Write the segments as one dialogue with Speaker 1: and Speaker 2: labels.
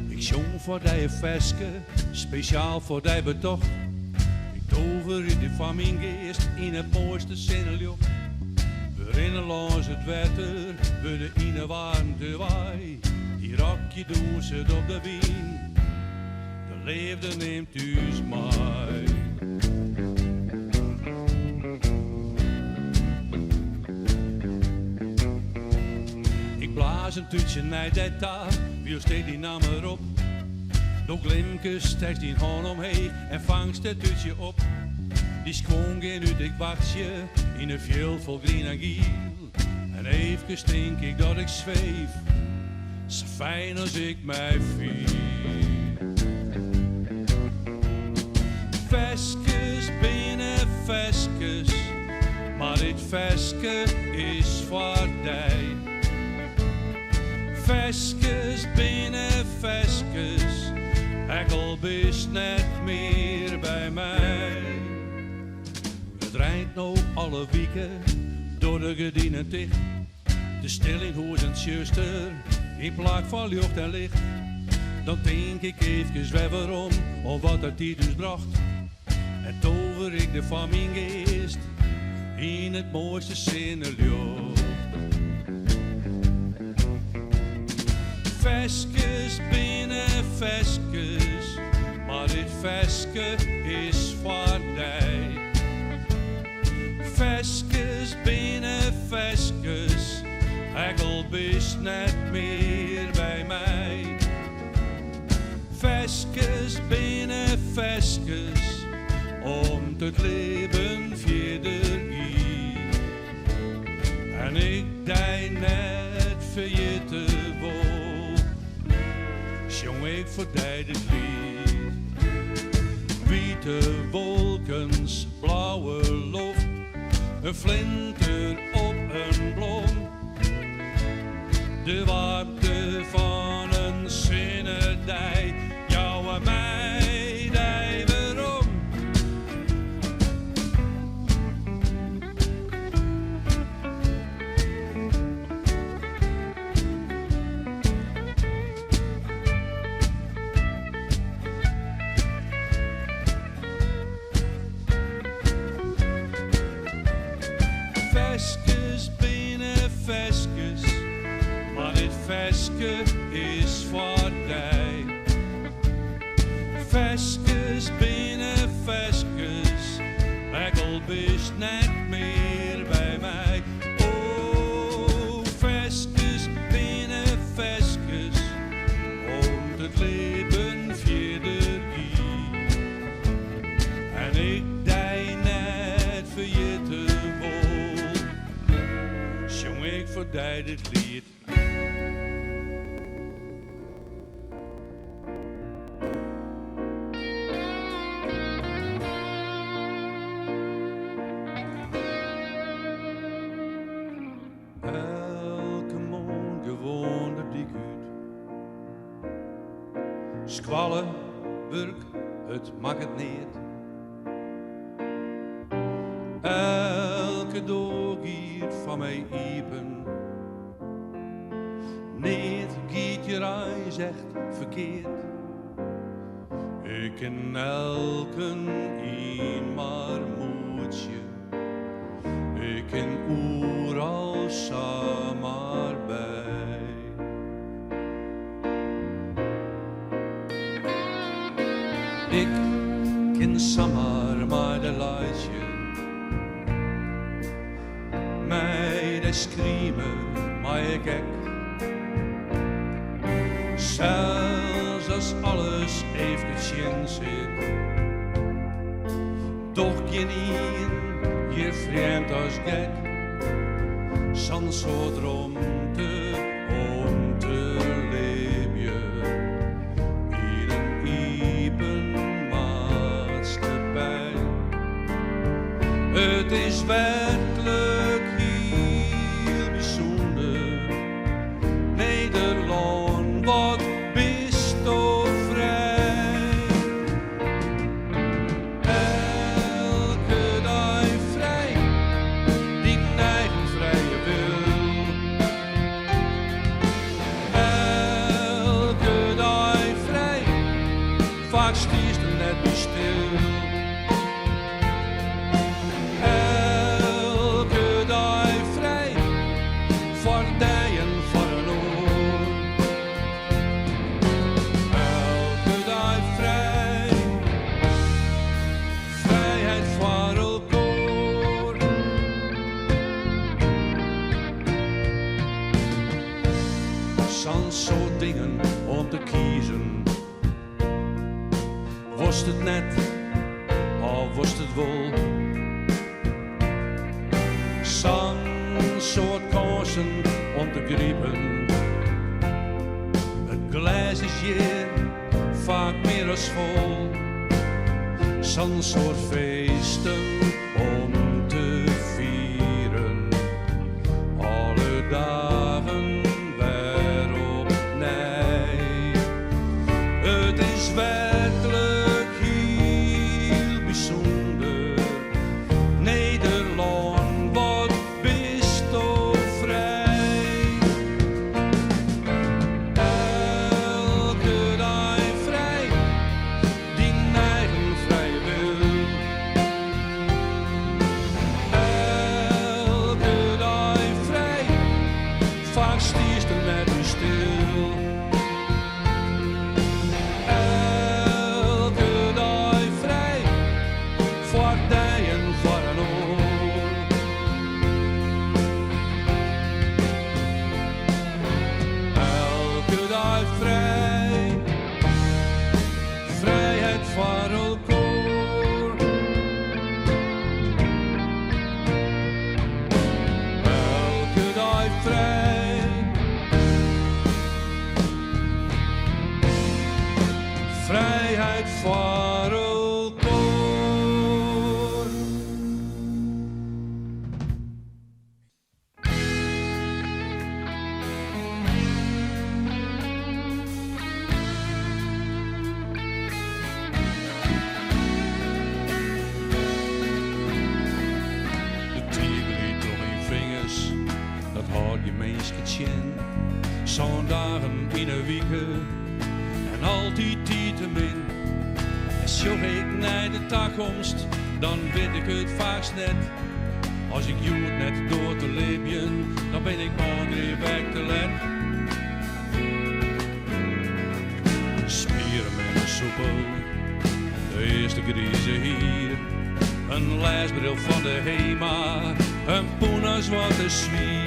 Speaker 1: Ik zong voor die veske, speciaal voor die betocht. Ik tover in de geest in het mooiste zinnenlucht. We rennen langs het water, we de ine warmte waai. Die rakje doen ze op de wien, de leefde neemt thuis mij. Ik blaas een toetje naar dat taal, wie steekt die naam erop. Door glimkes stijgt die hand omheen en vangst het toetje op. Die schwong in uit ik wachtje in een veel vol groen en giel. En even denk ik dat ik zweef, zo fijn als ik mij viel. Veskes binnen veskes, maar dit veske is voor die. Veskes binnen veskes, ekkel is net meer bij mij. Het rijdt nou alle weken door de gedienen dicht. De stil in huis en zuster, in plaats van lucht en licht. Dan denk ik even weer om wat het die dus bracht. En tover ik de van mijn geest in het mooiste zinnenlucht. Veskes binnen veskes, maar dit veske is voor die. Veskes binnen veskes, ekkel is net meer bij mij. Veskes binnen veskes, om het leven verder giet. En ik die net vergeten wil, zong ik voor die dit lied. Witte wolkens, blauwe lucht, een flinter op een blom. De warmte van een zinnendij, jou en mij, die waarom. Veskes binnen veskes, maar dit veske is voor die. Veskes binnen veskes, ekkel is net meer bij mij. Oh, veskes binnen veskes, om het leven verder giet. En ik die net vergeten wil, zong ik voor die dit lied. Elke morgen woonde ik uit. Squallen, werk, het mag het niet. Elke dag giet van mij iepen. Niet giet je reis echt verkeerd. Ik ken elke een maar moedje. Ik ken overal samen bij. Ik ken samen maar de leidje. Mij de screamen, maar ik gek. Zelfs als alles even zit. Toch geen een, je vreemd als gek. Zand zo droomte om te leven in een iepen maatschappij. Het is werkelijk heel bijzonder. Nederland, wat bist toch vrij. Elke dag vrij, soort dingen om te kiezen. Was het net, of was het wel? Zo'n soort kansen om te grijpen. Het glas is hier vaak meer als vol. Zo'n soort feesten om te vieren. Alle dagen weer opnieuw. Het is werkelijk heel bijzonder. Nederland, wat bist toch vrij. Elke dag vrij, die eigen vrije wil. Elke dag vrij, vaak stierst er met u stil. Elke dag vrij, voor die en voor een oor. Elke dag vrij, vrijheid voor elkaar. Elke dag vrij, vrijheid voor elkaar. De tierenlied om in vingers, dat hoort je meest in. Zo'n dagen in een week en altijd tijd te min. En zoek ik naar de toekomst, dan weet ik het vaakst net. Als ik joet net door te leven, dan ben ik morgen weer weg te let. Spieren met een soepel, de eerste griezen hier. Een leesbril van de HEMA, een poenas wat de zwier.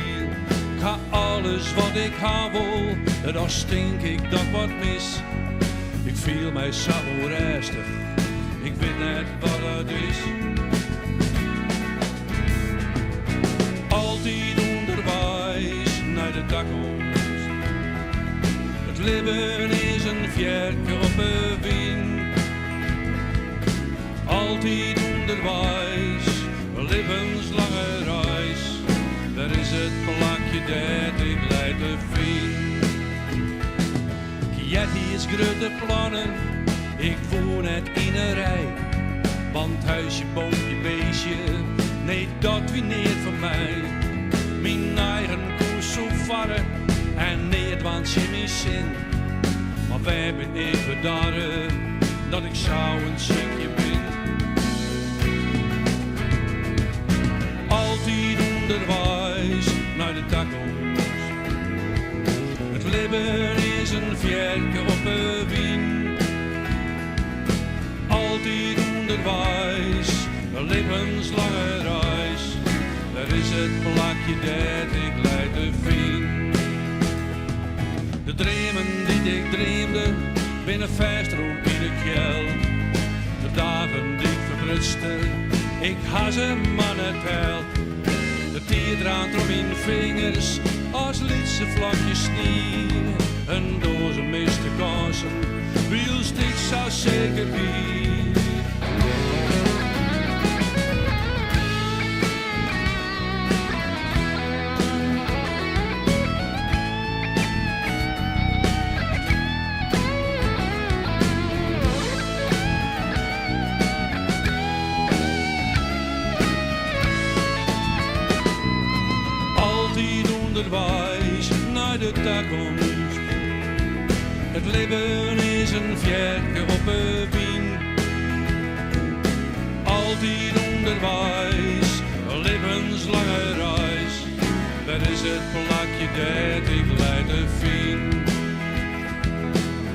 Speaker 1: Ik ga alles wat ik ha wil, dan stink ik dat wat mis. Ik voel mij zo rustig, ik weet net wat het is. Altijd onderwijs naar de toekomst. Het leven is een vierke op een wien. Altijd onderwijs, een levenslange reis. Daar is het plakje dat ik leid te vind. Jetty is grote plannen, ik woon net in een rij. Want huisje, boompje, beestje, nee dat wie niet van mij. Mijn eigen koers zo varren en nee het want je mijn zin. Maar waar ben ik bedaren, dat ik zo een ziekje ben. Altijd onderwijs naar de toekomst. Het leven is een vierke op een wien. Altijd onderwijs, een levenslange reis. Daar is het plakje dat ik leid te vind. De dromen die ik dreamde, binnen vestroom in de kjel. De dagen die ik verprutste, ik ha ze mannen teld. De tierdraad om in vingers, als lietse vlakjes sneeuw. Een doze miste kansen, wielst ik zou zeker bier. Onderwijs naar de toekomst. Het leven is een vierke op een wien. Altijd onderwijs, een levenslange reis. Dat is het plakje dat ik leid te vind.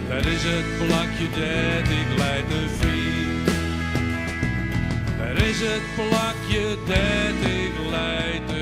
Speaker 1: Dat is het plakje dat ik leid te vind. Dat is het plakje dat ik leid te